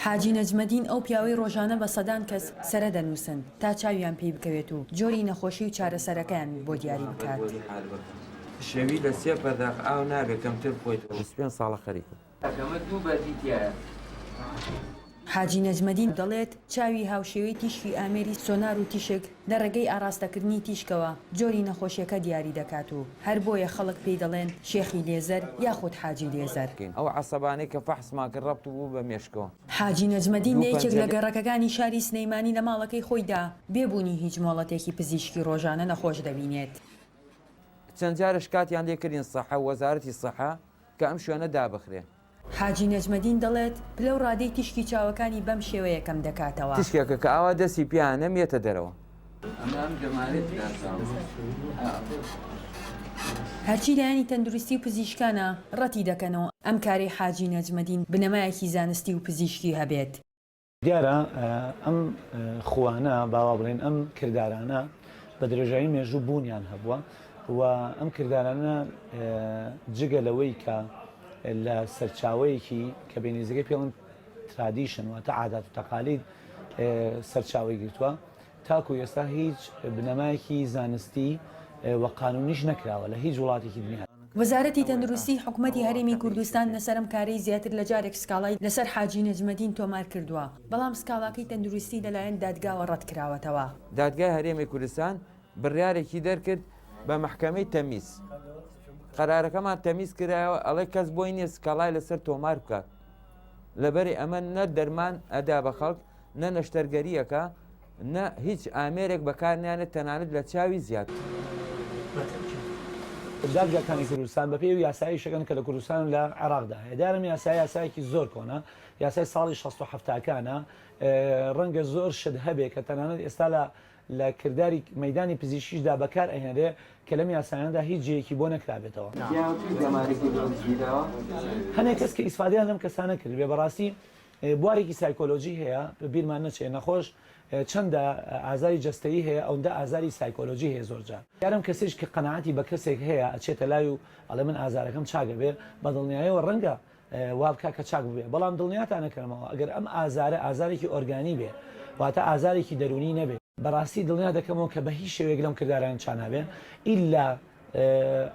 حاجی نەجمەدین ئەو پیاوەی ڕۆژانە بە سەدان کەس سەرە دەنووسن تا چاویان پێی بکەوێت و جۆری نەخۆشی و چارەسەرەکەیان بۆ دیاری بکات. شەوی لە سێ پەرداخ ئاو نابێت کەمتر بخۆیتەوە. 25 ساڵە خەریکم. ئەمە دوو بەردی تایە. حاجی نەجمەدین دەڵێت چاوی هاوشێوەی تیشکی ئامێری سۆنار و تیشک لە ڕێگەی ئاراستەکردنی تیشکەوە جۆری نەخۆشیەکە دیاری دەکات و هەر بۆیە خەڵک پێی دەڵێن شێخی لێزەر یاخود حاجی لێزەر. ئەو عەسەبانەی کە فەحسمان کرد ڕەبت بوو بە مێشکەوە. حاجی نەجمەدین یەکێک لە گەڕەکەکانی شاری سلەیمانی لە ماڵەکەی خۆیدا بێبوونی هیچ مۆڵەتێکی پزیشکی ڕۆژانە نەخۆش دەبینێت. چەند جارە شکاتیان لێکردین سەحە و وەزارەتی سەحە کە ئەم شوێنە دابخرێ. حاجی نەجمەدین دەڵێت پلە و ڕادەی تیشکی چاوەکانی بەم شێوەیە کەم دەکاتەوە. تیشکێکە کە ئاوا دەستی پیان نەمێتە دەرەوە. هەرچی لایەنی تەندروستی و پزیشکانە ڕەتی دەکەنەوە ئەم کارەی حاجی نەجمەدین بنەمایەکی زانستی و پزیشکی هەبێت. دیارە ئەم خوانە باوا بڵێن ئەم کردارانە بە درێژایی مێژوو بوونیان هەبووە و ئەم کردارانە جگە لەوەی کە لە سەرچاوەیەکی کە بینیزەکەی پێڵن ترادیشن واتە عادات و تەقالید سەرچاوی گرتووە تاکو ئێستا هیچ بنەمایەکی زانستی و قانونیش نەکراوە لە هیچ وڵاتێکی دنیا. وەزارەتی تەندروستی حکوومەتی هەرێمی کوردستان لەسەرم کارەی زیاتر لە جارێک سکاڵای لەسەر حاجی نەجمەدین تۆمار کردووە بەڵام سکاڵاکەی تەندروستی لەلایەن دادگاوە ڕەت کراوەتەوە. دادگای هەرێمی کوردستان بڕیارێکی دەرکرد بە محکەمەی تەمیز. قەرارەکەمان تەمیز کرایەوە ئەڵێ کەس بۆی نییە سکاڵای لەسەر تۆمار بکات لەبەری ئەمە نە دەرمان ئەدا بە خەڵک نە نەشتەرگەریەکە نە هیچ ئامێرێک بەکارنیانێت تەنانەت لە چاوی زیاد. دادگاکانی کوردستان بە پێی یاسایی شەکەن کە لە کوردستان لە عێراقدا هێدارم یاسایەکی زۆر کۆنا یاسای ساڵی 1970کانە ڕەنگە زۆر شت هەبێ کە تەنانەت ئێستا لە کردداری مەدانی پزیشکیشدا بەکار ئەهێنرێ کە لەم یاسایاندا هیچ جەیەکی بۆ نەکرابێتەوە. هەنێک کەس کە ئیسفادیان لەم کەسانە کرد بێ بەڕاستی بوارێکی سایکۆلۆژی هەیە بیرمان نەچێ نەخۆش چەندە ئازاری جەستەیی هەیە ئەوەندە ئازاری سایکۆلۆژی هەیە زۆرجار. یارم کەسێک کە قەنەعاتی بە کەسێک هەیە ئەچێتە لای و ئەڵێ من ئازارەکەم چاکە بێ بە دڵنیاییەوە ڕەنگە وا بکە کە چاک بێ بەڵام دڵنیاتان نەکەمەوە ئەگەر ئەم ئازارێکی ئۆرگانی بێ واتە ئازارێکی دەرونی نەبێ بەڕاستی دڵنیا دەکەمەوە کە بە هیچ شێوەیەک لەم کرداران چانابێ ئیلا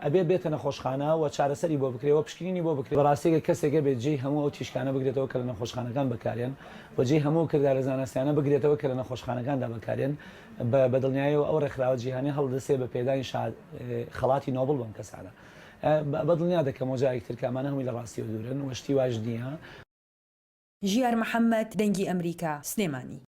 ئەبێ بێتە نەخۆشخانە و چارەسەری بۆ بکرێەوە پشکنینی بۆ بکرێت بەڕاستیگە کەسێکە بێت جێی هەموو ئەو تیشکانە بگرێتەوە کە لە نەخۆشخانەکان بەکارێن و جێی هەموو کردارە زانستیانە بگرێتەوە کە لە نەخۆشخانەکاندا بەکارێن بە دڵنیاییەوە ئەو ڕێکخراوە جیهانی هەڵدەسێ بە پێدانی خەڵاتی نۆبڵ بەم کەسانە بە دڵنیا دەکەم وەجایەک ترکامانە هەمووی لە ڕاستیەوە دوورن وشتی واش نییە. ژیار محەممەد دەنگی ئەمریکا سلێمانی.